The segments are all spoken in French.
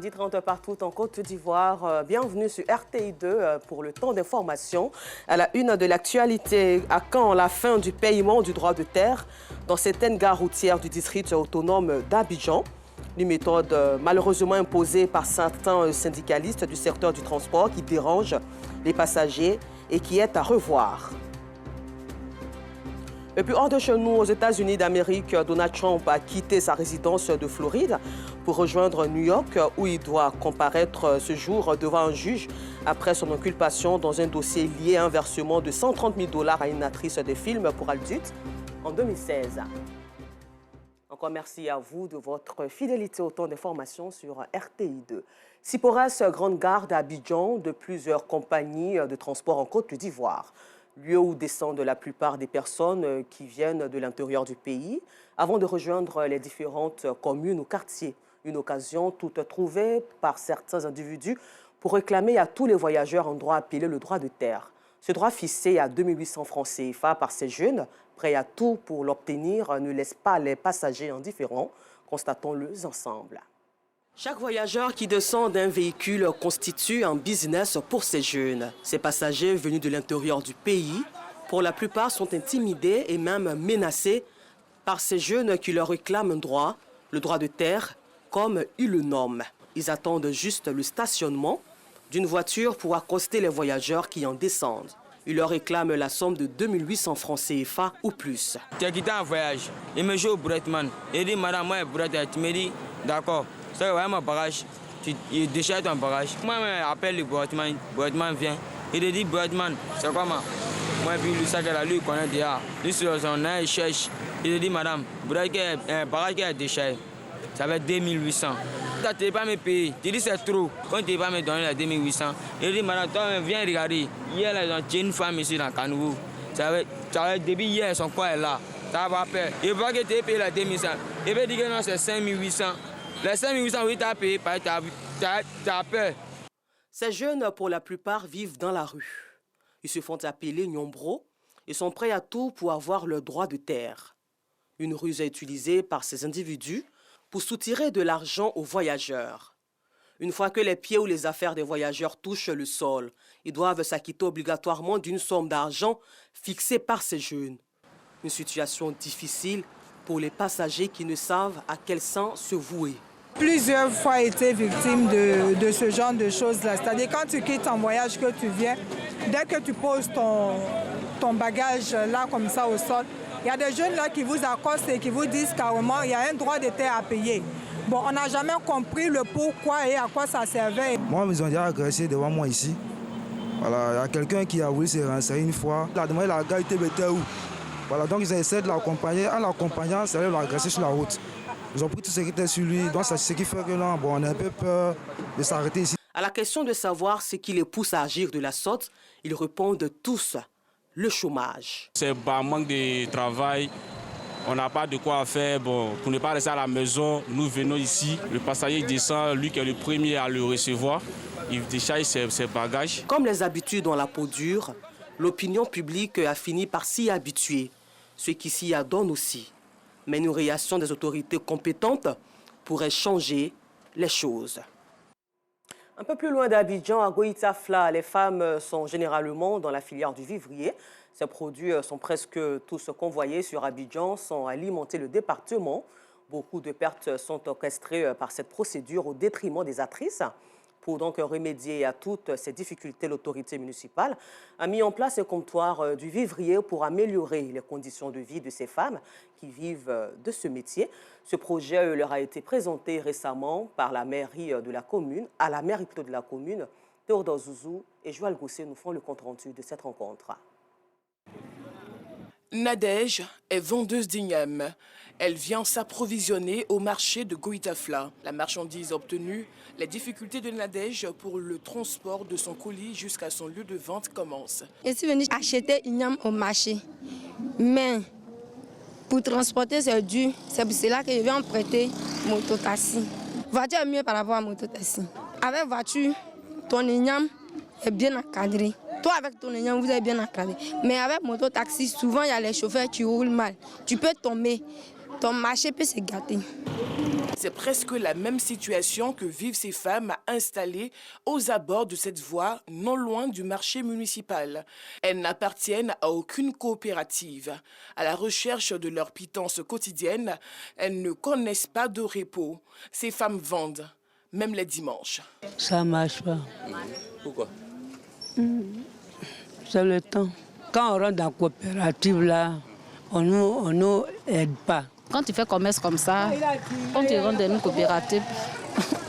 12h30 partout en Côte d'Ivoire. Bienvenue sur RTI2 pour le temps d'information. À la une de l'actualité, à quand la fin du paiement du droit de terre dans certaines gares routières du district autonome d'Abidjan? Une méthode malheureusement imposée par certains syndicalistes du secteur du transport qui dérange les passagers et qui est à revoir. Et puis hors de chez nous, aux États-Unis d'Amérique, Donald Trump a quitté sa résidence de Floride pour rejoindre New York, où il doit comparaître ce jour devant un juge après son inculpation dans un dossier lié à un versement de 130 000 $ à une actrice de films pour adultes en 2016. Encore merci à vous de votre fidélité au temps d'information sur RTI2. Siporas, grande gare d'Abidjan, de plusieurs compagnies de transport en Côte d'Ivoire. Lieu où descendent la plupart des personnes qui viennent de l'intérieur du pays avant de rejoindre les différentes communes ou quartiers. Une occasion toute trouvée par certains individus pour réclamer à tous les voyageurs un droit appelé le droit de terre. Ce droit fixé à 2800 francs CFA par ces jeunes, prêts à tout pour l'obtenir, ne laisse pas les passagers indifférents. Constatons-le ensemble. Chaque voyageur qui descend d'un véhicule constitue un business pour ces jeunes. Ces passagers venus de l'intérieur du pays, pour la plupart, sont intimidés et même menacés par ces jeunes qui leur réclament un droit, le droit de terre, comme ils le nomment. Ils attendent juste le stationnement d'une voiture pour accoster les voyageurs qui en descendent. Ils leur réclament la somme de 2800 francs CFA ou plus. Tu as quitté un voyage, il me joue au brouettement. Il dit, madame, moi, tu me dis, d'accord. Ça va, mon bagage, tu déchires ton bagage. Moi, je appelle le brouettement vient. Il te dit, brouettement, c'est quoi, moi, puis le sac là, lui, il connaît déjà. Lui, sur son âge, il cherche. Il te dit, madame, bagage qui est déchiré, ça va être 2800. Tu ne peux pas me payer. Tu dis, c'est trop. Quand tu ne peux pas me donner les 2800, il dit, madame, toi, viens regarder. Hier, ils ont tué une femme ici dans Canougou. Ça va être depuis hier, son corps est là. Ça va pas peur. Il va que tu aies payé les 2800. Il va dire que non, c'est 5800. Les 5800, oui, tu as payé, tu as peur. Ces jeunes, pour la plupart, vivent dans la rue. Ils se font appeler Nyombro et sont prêts à tout pour avoir le droit de terre. Une ruse est utilisée par ces individus pour soutirer de l'argent aux voyageurs. Une fois que les pieds ou les affaires des voyageurs touchent le sol, ils doivent s'acquitter obligatoirement d'une somme d'argent fixée par ces jeunes. Une situation difficile pour les passagers qui ne savent à quel sens se vouer. Plusieurs fois été victime de ce genre de choses-là. C'est-à-dire quand tu quittes en voyage, que tu viens, dès que tu poses ton bagage là comme ça au sol, il y a des jeunes là qui vous accostent et qui vous disent carrément il y a un droit de terre à payer. Bon, on n'a jamais compris le pourquoi et à quoi ça servait. Moi, ils ont déjà agressé devant moi ici. Voilà, il y a quelqu'un qui a voulu se renseigner une fois. Il a demandé la gare était où. Voilà, donc ils essaient de l'accompagner. En l'accompagnant, ça l'a agressé sur la route. Ils ont pris tout ce qui était sur lui, donc c'est ce qui fait que là, bon, on a un peu peur de s'arrêter ici. À la question de savoir ce qui les pousse à agir de la sorte, ils répondent tous le chômage. C'est par manque de travail, on n'a pas de quoi faire. Bon, pour ne pas rester à la maison, nous venons ici. Le passager descend, lui qui est le premier à le recevoir, il décharge ses bagages. Comme les habitudes ont la peau dure, l'opinion publique a fini par s'y habituer. Ceux qui s'y adonnent aussi. Mais une réaction des autorités compétentes pourrait changer les choses. Un peu plus loin d'Abidjan, à Goïtafla, les femmes sont généralement dans la filière du vivrier. Ces produits sont presque tous convoyés sur Abidjan sans alimenter le département. Beaucoup de pertes sont orchestrées par cette procédure au détriment des actrices. Pour donc remédier à toutes ces difficultés, l'autorité municipale a mis en place un comptoir du vivrier pour améliorer les conditions de vie de ces femmes qui vivent de ce métier. Ce projet leur a été présenté récemment par la mairie de la commune, à la mairie plutôt de la commune. Théodore Zouzou et Joël Gossé nous font le compte-rendu de cette rencontre. Nadège est vendeuse d'igname. Elle vient s'approvisionner au marché de Goïtafla. La marchandise obtenue, les difficultés de Nadège pour le transport de son colis jusqu'à son lieu de vente commencent. Je suis venue acheter igname au marché, mais pour transporter c'est dur. C'est pour cela que je vais emprunter mototaxi. Voiture est mieux par rapport à mototaxi. Avec voiture, ton igname est bien encadré. Toi, avec ton igname, vous êtes bien encadré. Mais avec mototaxi, souvent, il y a les chauffeurs qui roulent mal. Tu peux tomber. Ton marché peut se gâter. C'est presque la même situation que vivent ces femmes installées aux abords de cette voie, non loin du marché municipal. Elles n'appartiennent à aucune coopérative. À la recherche de leur pitance quotidienne, elles ne connaissent pas de repos. Ces femmes vendent, même les dimanches. Ça ne marche pas. Pourquoi? C'est le temps. Quand on rentre dans la coopérative, là, on nous aide pas. Quand tu fais commerce comme ça, quand tu rentres dans une coopérative,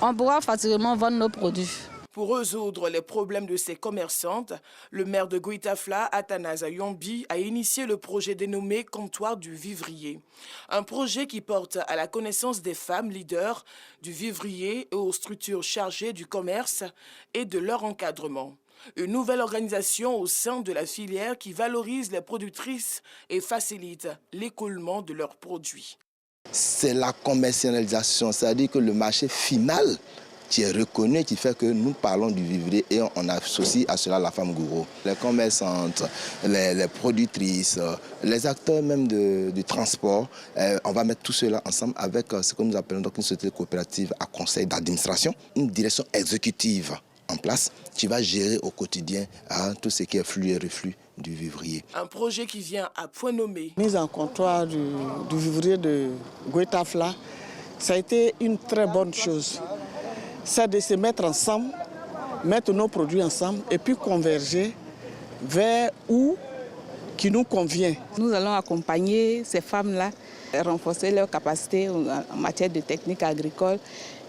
on pourra facilement vendre nos produits. Pour résoudre les problèmes de ces commerçantes, le maire de Goïta-Fla, Athanase Yombi, a initié le projet dénommé Comptoir du Vivrier. Un projet qui porte à la connaissance des femmes leaders du vivrier et aux structures chargées du commerce et de leur encadrement. Une nouvelle organisation au sein de la filière qui valorise les productrices et facilite l'écoulement de leurs produits. C'est la commercialisation, c'est-à-dire que le marché final qui est reconnu, qui fait que nous parlons du vivrier et on associe à cela la femme gourou. Les commerçantes, les productrices, les acteurs même du transport, on va mettre tout cela ensemble avec ce que nous appelons donc une société coopérative à conseil d'administration, une direction exécutive en place qui va gérer au quotidien tout ce qui est flux et reflux du vivrier. Un projet qui vient à point nommé. Mise en comptoir du vivrier de Goïta-Fla, ça a été une très bonne chose. C'est de se mettre ensemble, mettre nos produits ensemble et puis converger vers où qui nous convient. Nous allons accompagner ces femmes-là, renforcer leurs capacités en matière de technique agricole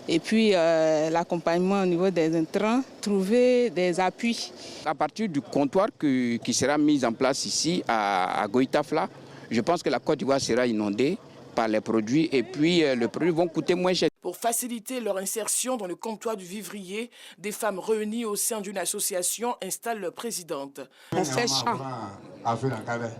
et puis l'accompagnement au niveau des intrants, trouver des appuis. À partir du comptoir qui sera mis en place ici à Goïta-Fla, je pense que la Côte d'Ivoire sera inondée par les produits et puis les produits vont coûter moins cher. Pour faciliter leur insertion dans le comptoir du vivrier, des femmes réunies au sein d'une association installent leur présidente. On fait champ.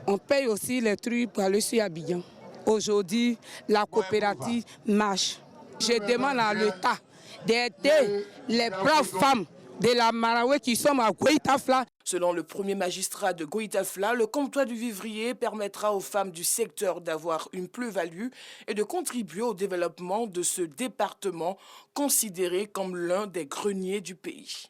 On paye aussi les trucs pour aller sur Abidjan. Aujourd'hui, la coopérative marche. Je demande à l'État d'aider les braves femmes de la Maraoué qui sont à Goïta-Fla. Selon le premier magistrat de Goïta-Fla, le comptoir du vivrier permettra aux femmes du secteur d'avoir une plus-value et de contribuer au développement de ce département considéré comme l'un des greniers du pays.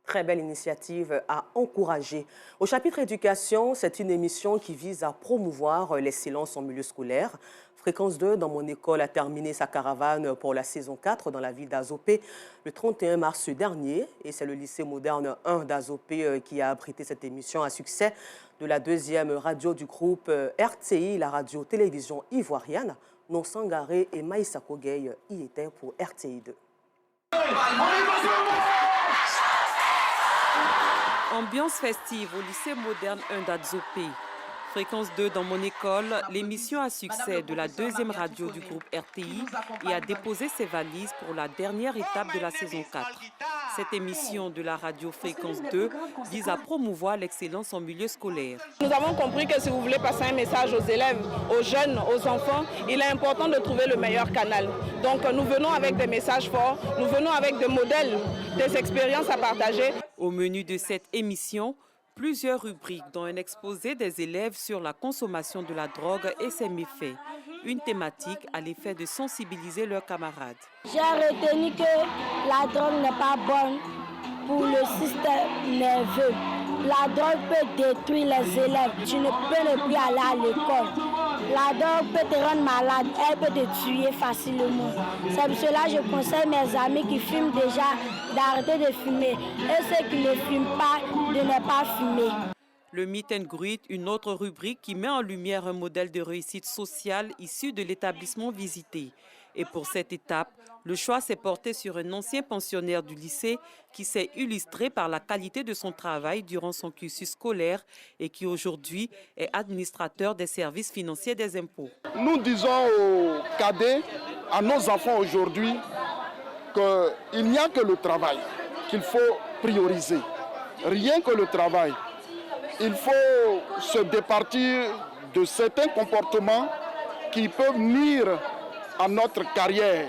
Très belle initiative à encourager. Au chapitre éducation, c'est une émission qui vise à promouvoir l'excellence en milieu scolaire. Fréquence 2 dans mon école a terminé sa caravane pour la saison 4 dans la ville d'Azopé le 31 mars dernier. Et c'est le lycée moderne 1 d'Azopé qui a abrité cette émission à succès de la deuxième radio du groupe RTI, la radio-télévision ivoirienne. Non Sangaré et Maïssa Kogey y étaient pour RTI 2. Ambiance festive au lycée moderne 1 d'Azopé. Fréquence 2 dans mon école, l'émission à succès de la deuxième radio du groupe RTI et a déposé ses valises pour la dernière étape de la saison 4. Cette émission de la radio Fréquence 2 vise à promouvoir l'excellence en milieu scolaire. Nous avons compris que si vous voulez passer un message aux élèves, aux jeunes, aux enfants, il est important de trouver le meilleur canal. Donc nous venons avec des messages forts, nous venons avec des modèles, des expériences à partager. Au menu de cette émission, plusieurs rubriques dont un exposé des élèves sur la consommation de la drogue et ses méfaits. Une thématique à l'effet de sensibiliser leurs camarades. J'ai retenu que la drogue n'est pas bonne pour le système nerveux. La drogue peut détruire les élèves. Tu ne peux ne plus aller à l'école. La drogue peut te rendre malade. Elle peut te tuer facilement. C'est pour cela que je conseille mes amis qui fument déjà d'arrêter de fumer. Et ceux qui ne fument pas, de ne pas fumer. Le Meet and Greet, une autre rubrique qui met en lumière un modèle de réussite sociale issu de l'établissement visité. Et pour cette étape, le choix s'est porté sur un ancien pensionnaire du lycée qui s'est illustré par la qualité de son travail durant son cursus scolaire et qui aujourd'hui est administrateur des services financiers des impôts. Nous disons aux cadets, à nos enfants aujourd'hui, qu'il n'y a que le travail qu'il faut prioriser. Rien que le travail. Il faut se départir de certains comportements qui peuvent nuire à notre carrière,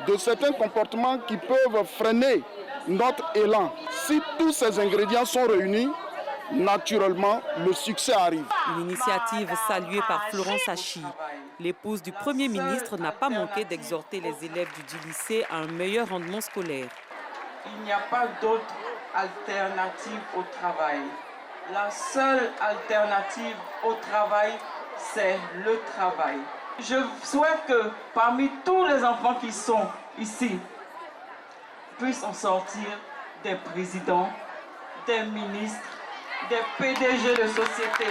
de certains comportements qui peuvent freiner notre élan. Si tous ces ingrédients sont réunis, naturellement, le succès arrive. Une initiative saluée par Florence Hachi. L'épouse du Premier ministre n'a pas manqué d'exhorter les élèves du lycée à un meilleur rendement scolaire. Il n'y a pas d'autre alternative au travail. La seule alternative au travail, c'est le travail. Je souhaite que parmi tous les enfants qui sont ici, puissent en sortir des présidents, des ministres, des PDG de société.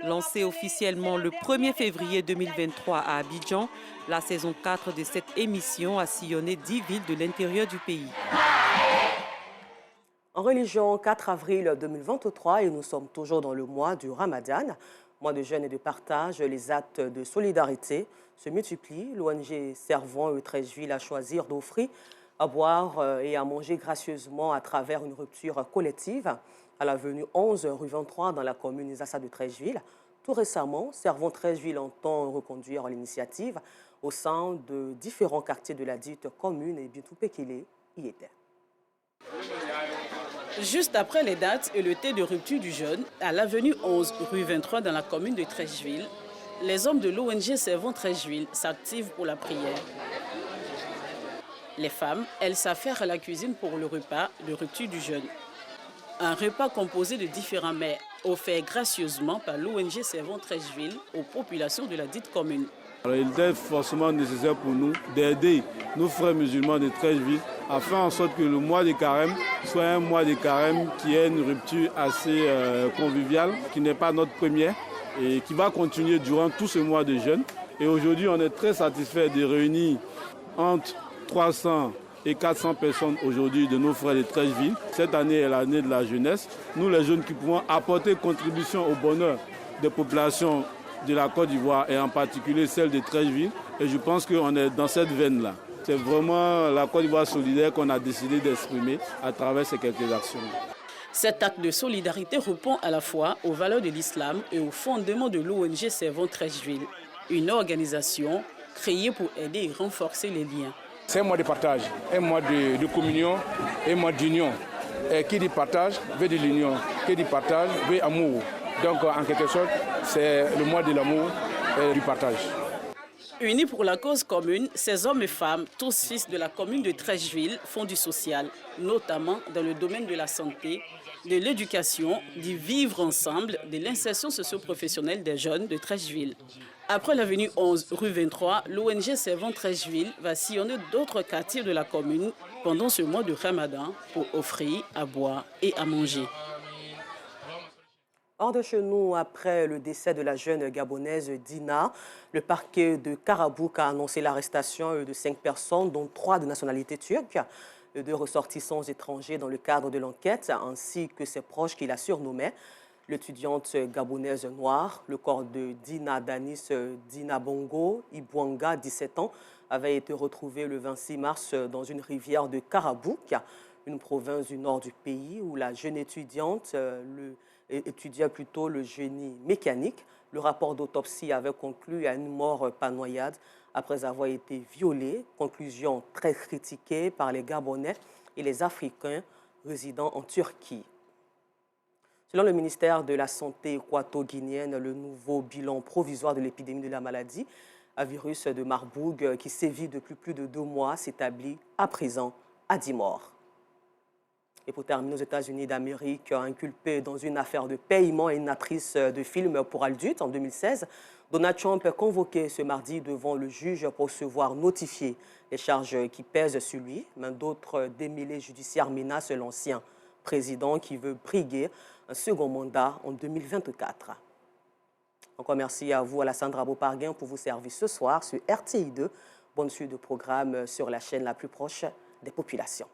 Lancée officiellement le 1er février 2023 à Abidjan, la saison 4 de cette émission a sillonné 10 villes de l'intérieur du pays. En religion, 4 avril 2023, et nous sommes toujours dans le mois du Ramadan, mois de jeûne et de partage, les actes de solidarité se multiplient. L'ONG Servons Treichville a choisi d'offrir à boire et à manger gracieusement à travers une rupture collective à l'avenue 11 rue 23 dans la commune Isassa de Treichville. Tout récemment, Servons Treichville entend reconduire l'initiative au sein de différents quartiers de la dite commune et Bintou Pekele y était. Juste après les dates et le thé de rupture du jeûne, à l'avenue 11 rue 23 dans la commune de Treichville, les hommes de l'ONG Servons Treichville s'activent pour la prière. Les femmes, elles s'affairent à la cuisine pour le repas de rupture du jeûne. Un repas composé de différents mets offert gracieusement par l'ONG Servons Treichville aux populations de la dite commune. Alors, il était forcément nécessaire pour nous d'aider nos frères musulmans de Treichville à faire en sorte que le mois de carême soit un mois de carême qui ait une rupture assez conviviale, qui n'est pas notre première et qui va continuer durant tout ce mois de jeûne. Et aujourd'hui, on est très satisfait de réunir entre 300 et 400 personnes aujourd'hui de nos frères de Treichville. Cette année est l'année de la jeunesse. Nous, les jeunes qui pouvons apporter contribution au bonheur des populations de la Côte d'Ivoire et en particulier celle de Treichville. Et je pense qu'on est dans cette veine-là. C'est vraiment la Côte d'Ivoire solidaire qu'on a décidé d'exprimer à travers ces quelques actions. Cet acte de solidarité répond à la fois aux valeurs de l'islam et aux fondements de l'ONG Servons Treichville, une organisation créée pour aider et renforcer les liens. C'est un mois de partage, un mois de communion, un mois d'union. Qui dit partage veut de l'union, qui dit partage veut amour. Donc en quelque sorte, c'est le mois de l'amour et du partage. Unis pour la cause commune, ces hommes et femmes, tous fils de la commune de Treichville, font du social, notamment dans le domaine de la santé, de l'éducation, du vivre ensemble, de l'insertion socio-professionnelle des jeunes de Treichville. Après l'avenue 11 rue 23, l'ONG Servons Treichville va sillonner d'autres quartiers de la commune pendant ce mois de Ramadan pour offrir à boire et à manger. Hors de chez nous, après le décès de la jeune gabonaise Dina, le parquet de Karabouk a annoncé l'arrestation de 5 personnes, dont 3 de nationalité turque, 2 ressortissants étrangers dans le cadre de l'enquête, ainsi que ses proches qui la surnommaient. L'étudiante gabonaise noire, le corps de Dina Danis Dina Bongo Ibwanga, 17 ans, avait été retrouvé le 26 mars dans une rivière de Karabouk, une province du nord du pays où la jeune étudiante étudiait plutôt le génie mécanique. Le rapport d'autopsie avait conclu à une mort par noyade après avoir été violée. Conclusion très critiquée par les Gabonais et les Africains résidant en Turquie. Selon le ministère de la Santé équato-guinéenne, le nouveau bilan provisoire de l'épidémie de la maladie à virus de Marburg qui sévit depuis plus de 2 mois s'établit à présent à 10 morts. Et pour terminer, aux États-Unis d'Amérique, inculpée dans une affaire de paiement et une actrice de film pour adultes en 2016, Donald Trump est convoqué ce mardi devant le juge pour se voir notifier les charges qui pèsent sur lui. Mais d'autres démêlés judiciaires menacent l'ancien président qui veut briguer un second mandat en 2024. Encore merci à vous, Alassandra Beauparguin, pour vous servir ce soir sur RTI2. Bonne suite de programme sur la chaîne la plus proche des populations.